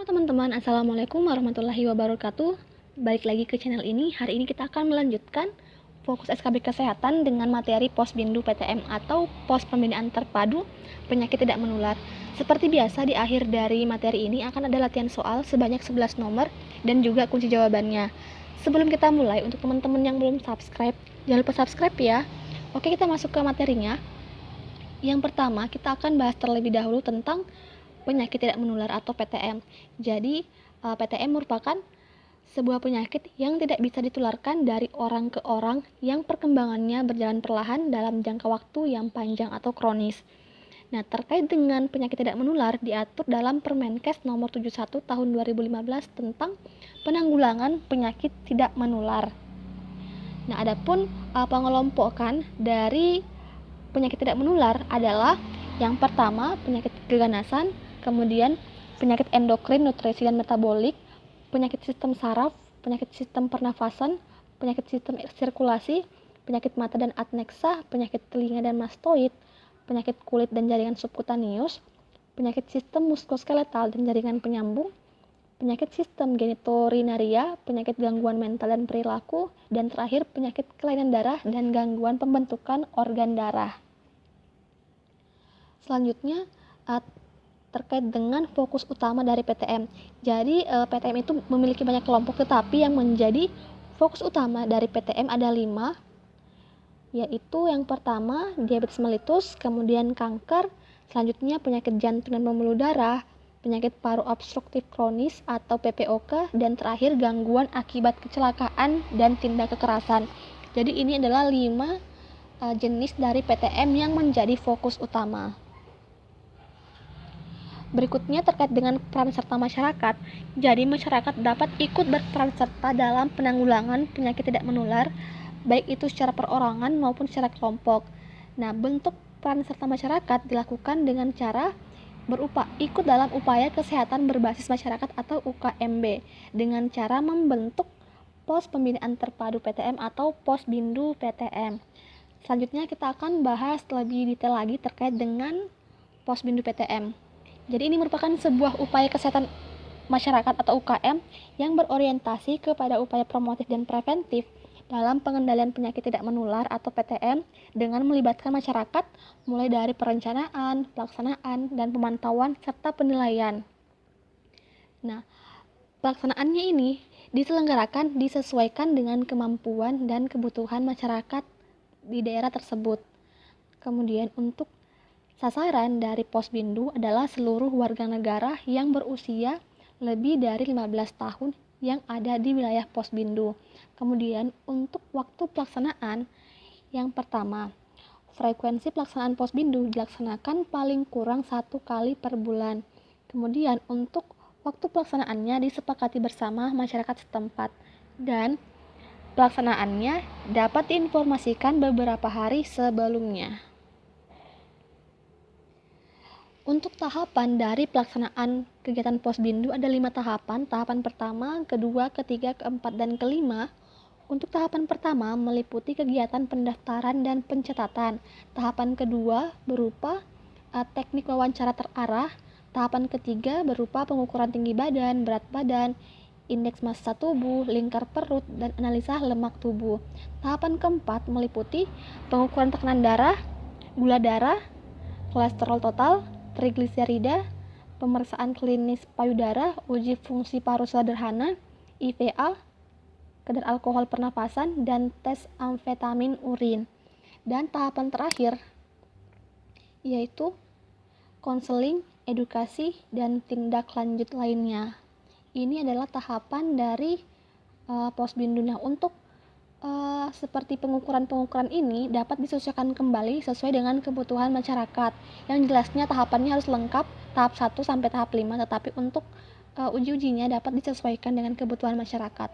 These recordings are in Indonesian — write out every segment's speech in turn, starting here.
Halo teman-teman, Assalamualaikum warahmatullahi wabarakatuh. Balik lagi ke channel ini. Hari ini kita akan melanjutkan fokus SKB Kesehatan dengan materi Posbindu PTM atau Pos Pembinaan Terpadu Penyakit Tidak Menular. Seperti biasa, di akhir dari materi ini akan ada latihan soal sebanyak 11 nomor dan juga kunci jawabannya. Sebelum kita mulai, untuk teman-teman yang belum subscribe, jangan lupa subscribe ya. Oke, kita masuk ke materinya. Yang pertama, kita akan bahas terlebih dahulu tentang penyakit tidak menular atau PTM. Jadi, PTM merupakan sebuah penyakit yang tidak bisa ditularkan dari orang ke orang yang perkembangannya berjalan perlahan dalam jangka waktu yang panjang atau kronis. Nah, terkait dengan penyakit tidak menular diatur dalam Permenkes nomor 71 tahun 2015 tentang penanggulangan penyakit tidak menular. Nah, adapun pengelompokan dari penyakit tidak menular adalah yang pertama penyakit keganasan, kemudian penyakit endokrin, nutrisi, dan metabolik, penyakit sistem saraf, penyakit sistem pernafasan, penyakit sistem sirkulasi, penyakit mata dan adneksa, penyakit telinga dan mastoid, penyakit kulit dan jaringan subkutaneus, penyakit sistem muskuloskeletal dan jaringan penyambung, penyakit sistem genitourinaria, penyakit gangguan mental dan perilaku, dan terakhir penyakit kelainan darah dan gangguan pembentukan organ darah. Selanjutnya, terkait dengan fokus utama dari PTM. Jadi PTM itu memiliki banyak kelompok, tetapi yang menjadi fokus utama dari PTM ada 5, yaitu yang pertama diabetes mellitus, kemudian kanker, selanjutnya penyakit jantung dan pembuluh darah, penyakit paru obstruktif kronis atau PPOK, dan terakhir gangguan akibat kecelakaan dan tindak kekerasan. Jadi ini adalah 5 jenis dari PTM yang menjadi fokus utama. Berikutnya terkait dengan peran serta masyarakat. Jadi masyarakat dapat ikut berperan serta dalam penanggulangan penyakit tidak menular, baik itu secara perorangan maupun secara kelompok. Nah, bentuk peran serta masyarakat dilakukan dengan cara berupa ikut dalam upaya kesehatan berbasis masyarakat atau UKMB dengan cara membentuk Pos Pembinaan Terpadu PTM atau Posbindu PTM. Selanjutnya kita akan bahas lebih detail lagi terkait dengan Posbindu PTM. Jadi ini merupakan sebuah upaya kesehatan masyarakat atau UKM yang berorientasi kepada upaya promotif dan preventif dalam pengendalian penyakit tidak menular atau PTM dengan melibatkan masyarakat mulai dari perencanaan, pelaksanaan, dan pemantauan serta penilaian. Nah, pelaksanaannya ini disesuaikan dengan kemampuan dan kebutuhan masyarakat di daerah tersebut. Kemudian untuk sasaran dari Posbindu adalah seluruh warga negara yang berusia lebih dari 15 tahun yang ada di wilayah Posbindu. Kemudian untuk waktu pelaksanaan, yang pertama, frekuensi pelaksanaan Posbindu dilaksanakan paling kurang 1 kali per bulan. Kemudian untuk waktu pelaksanaannya disepakati bersama masyarakat setempat dan pelaksanaannya dapat diinformasikan beberapa hari sebelumnya. Untuk tahapan dari pelaksanaan kegiatan Posbindu ada 5 tahapan. Tahapan pertama, kedua, ketiga, keempat, dan kelima. Untuk tahapan pertama meliputi kegiatan pendaftaran dan pencatatan. Tahapan kedua berupa teknik wawancara terarah. Tahapan ketiga berupa pengukuran tinggi badan, berat badan, indeks massa tubuh, lingkar perut, dan analisa lemak tubuh. Tahapan keempat meliputi pengukuran tekanan darah, gula darah, kolesterol total, trigliserida, pemeriksaan klinis payudara, uji fungsi paru sederhana, IVA, kadar alkohol pernapasan, dan tes amfetamin urin. Dan tahapan terakhir yaitu konseling, edukasi, dan tindak lanjut lainnya. Ini adalah tahapan dari Posbindu. Nah, untuk seperti pengukuran-pengukuran ini dapat disesuaikan kembali sesuai dengan kebutuhan masyarakat. Yang jelasnya tahapannya harus lengkap, tahap 1 sampai tahap 5, tetapi untuk uji-ujinya dapat disesuaikan dengan kebutuhan masyarakat.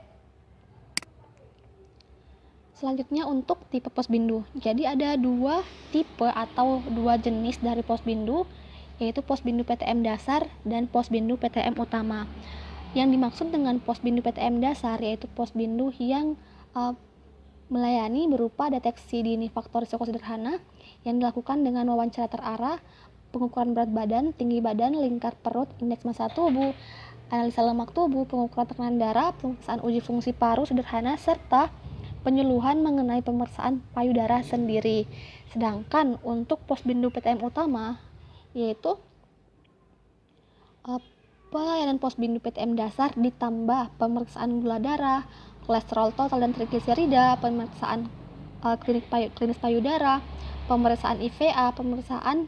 Selanjutnya untuk tipe Posbindu. Jadi ada 2 tipe atau 2 jenis dari Posbindu, yaitu Posbindu PTM dasar dan Posbindu PTM utama. Yang dimaksud dengan Posbindu PTM dasar yaitu Posbindu yang melayani berupa deteksi dini faktor risiko sederhana yang dilakukan dengan wawancara terarah, pengukuran berat badan, tinggi badan, lingkar perut, indeks massa tubuh, analisa lemak tubuh, pengukuran tekanan darah, pemeriksaan uji fungsi paru sederhana, serta penyuluhan mengenai pemeriksaan payudara sendiri. Sedangkan untuk posbindu PTM utama yaitu pelayanan posbindu PTM dasar ditambah pemeriksaan gula darah, kolesterol total dan trigliserida, pemeriksaan klinis payudara, pemeriksaan IVA, pemeriksaan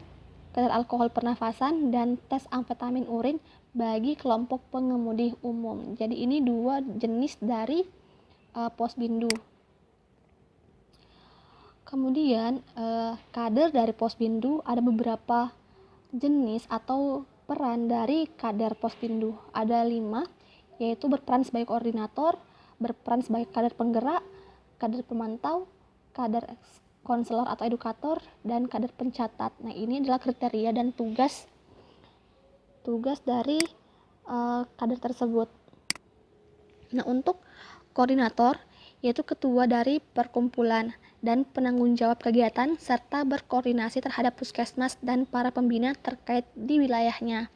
kadar alkohol pernafasan, dan tes amfetamin urin bagi kelompok pengemudi umum. Jadi ini 2 jenis dari posbindu. Kemudian kader dari posbindu ada beberapa jenis atau peran dari kader posbindu. Ada 5, yaitu berperan sebagai koordinator, berperan sebagai kader penggerak, kader pemantau, kader konselor atau edukator, dan kader pencatat. Nah, ini adalah kriteria dan tugas dari kader tersebut. Nah, untuk koordinator yaitu ketua dari perkumpulan dan penanggung jawab kegiatan serta berkoordinasi terhadap puskesmas dan para pembina terkait di wilayahnya.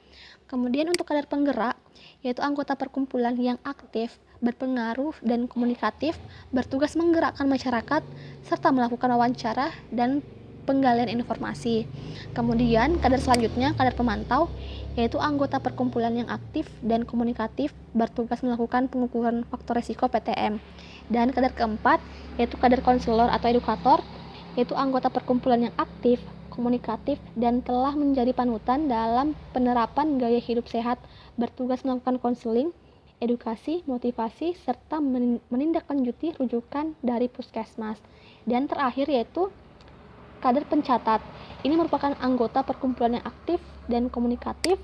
Kemudian untuk kader penggerak yaitu anggota perkumpulan yang aktif, berpengaruh dan komunikatif, bertugas menggerakkan masyarakat serta melakukan wawancara dan penggalian informasi. Kemudian kader selanjutnya kader pemantau yaitu anggota perkumpulan yang aktif dan komunikatif, bertugas melakukan pengukuran faktor risiko PTM. Dan kader keempat yaitu kader konselor atau edukator, yaitu anggota perkumpulan yang aktif, komunikatif, dan telah menjadi panutan dalam penerapan gaya hidup sehat, bertugas melakukan konseling, edukasi, motivasi, serta menindaklanjuti rujukan dari puskesmas. Dan terakhir yaitu kader pencatat. Ini merupakan anggota perkumpulan yang aktif dan komunikatif,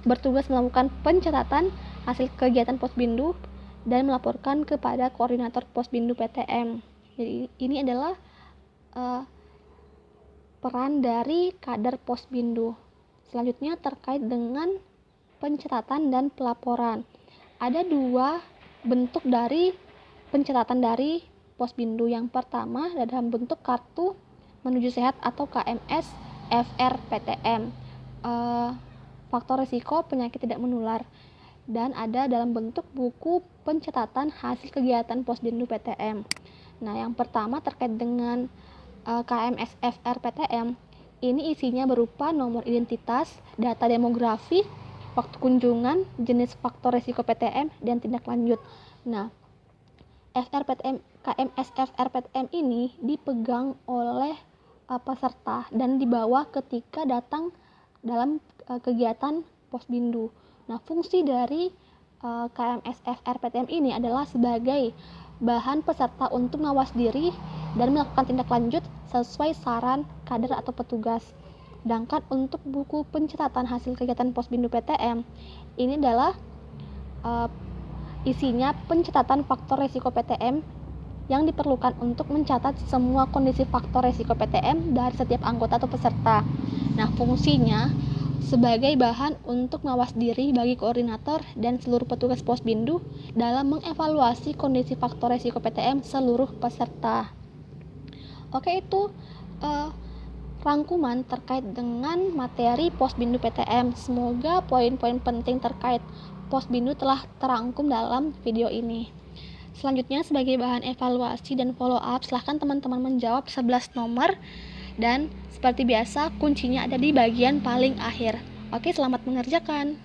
bertugas melakukan pencatatan hasil kegiatan posbindu dan melaporkan kepada koordinator posbindu PTM. Jadi ini adalah peran dari kader posbindu. Selanjutnya terkait dengan pencatatan dan pelaporan. Ada 2 bentuk dari pencatatan dari posbindu. Yang pertama dalam bentuk kartu menuju sehat atau KMS FRPTM, faktor risiko penyakit tidak menular, dan ada dalam bentuk buku pencatatan hasil kegiatan posbindu PTM. Nah, yang pertama terkait dengan KMS FRPTM, ini isinya berupa nomor identitas, data demografi, waktu kunjungan, jenis faktor risiko PTM, dan tindak lanjut. Nah, KMS FRPTM ini dipegang oleh peserta dan dibawa ketika datang dalam kegiatan posbindu. Nah, fungsi dari KMS FRPTM ini adalah sebagai bahan peserta untuk mawas diri dan melakukan tindak lanjut sesuai saran kader atau petugas. Sedangkan untuk buku pencatatan hasil kegiatan posbindu PTM ini adalah isinya pencatatan faktor risiko PTM yang diperlukan untuk mencatat semua kondisi faktor risiko PTM dari setiap anggota atau peserta. Nah, fungsinya sebagai bahan untuk mawas diri bagi koordinator dan seluruh petugas posbindu dalam mengevaluasi kondisi faktor risiko PTM seluruh peserta. Oke, itu rangkuman terkait dengan materi posbindu PTM. Semoga poin-poin penting terkait posbindu telah terangkum dalam video ini. Selanjutnya sebagai bahan evaluasi dan follow up, silahkan teman-teman menjawab 11 nomor dan seperti biasa kuncinya ada di bagian paling akhir. Oke, selamat mengerjakan.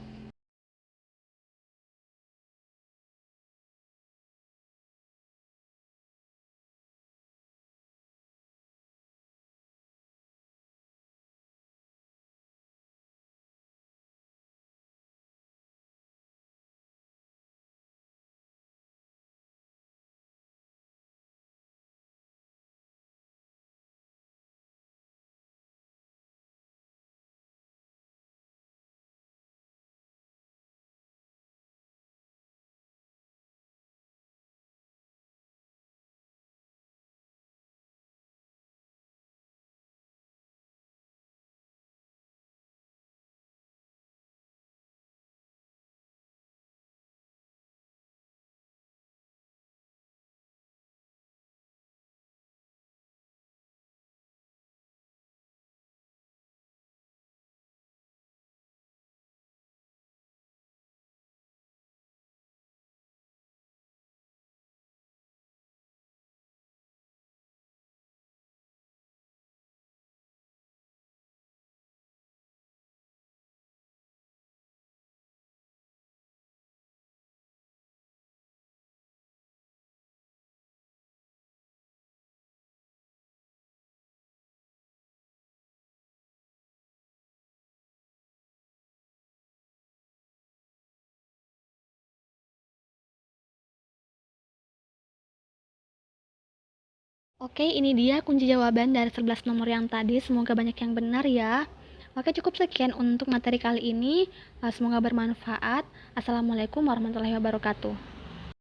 Oke, ini dia kunci jawaban dari 11 nomor yang tadi. Semoga banyak yang benar ya. Oke, cukup sekian untuk materi kali ini. Semoga bermanfaat. Assalamualaikum warahmatullahi wabarakatuh.